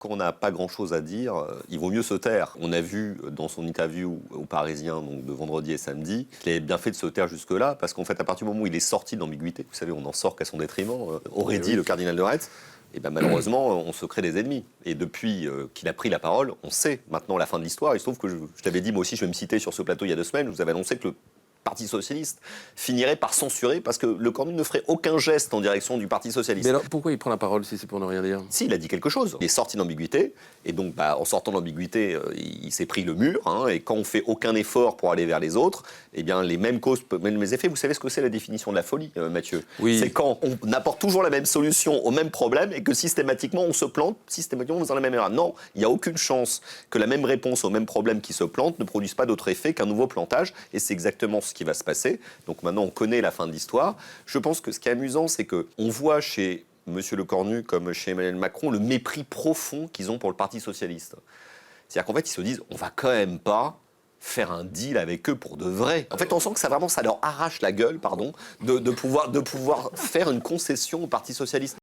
Quand on n'a pas grand-chose à dire, il vaut mieux se taire. On a vu dans son interview aux Parisiens, donc de vendredi et samedi, qu'il avait bien fait de se taire jusque-là, parce qu'en fait, à partir du moment où il est sorti de l'ambiguïté, vous savez, on n'en sort qu'à son détriment, aurait dit le cardinal de Retz, et ben malheureusement, on se crée des ennemis. Et depuis qu'il a pris la parole, on sait maintenant la fin de l'histoire. Il se trouve que je t'avais dit, moi aussi, je vais me citer sur ce plateau il y a 2 semaines, je vous avais annoncé que le Parti socialiste finirait par censurer parce que le Cornu ne ferait aucun geste en direction du Parti socialiste. Mais alors, pourquoi il prend la parole si c'est pour ne rien dire? Si, il a dit quelque chose. Il est sorti d'ambiguïté, et donc en sortant d'ambiguïté, il s'est pris le mur, et quand on fait aucun effort pour aller vers les autres, eh bien les mêmes causes, les mêmes effets. Vous savez ce que c'est la définition de la folie, Mathieu? Oui. C'est quand on apporte toujours la même solution au même problème et que systématiquement on se plante, systématiquement on est dans la même erreur. Non, il n'y a aucune chance que la même réponse au même problème qui se plante ne produise pas d'autre effet qu'un nouveau plantage, et c'est exactement ce qui va se passer. Donc maintenant on connaît la fin de l'histoire. Je pense que ce qui est amusant, c'est qu'on voit chez Monsieur Le Cornu comme chez Emmanuel Macron le mépris profond qu'ils ont pour le Parti socialiste. C'est-à-dire qu'en fait ils se disent on va quand même pas faire un deal avec eux pour de vrai. En fait on sent que ça leur arrache la gueule, de pouvoir faire une concession au Parti socialiste.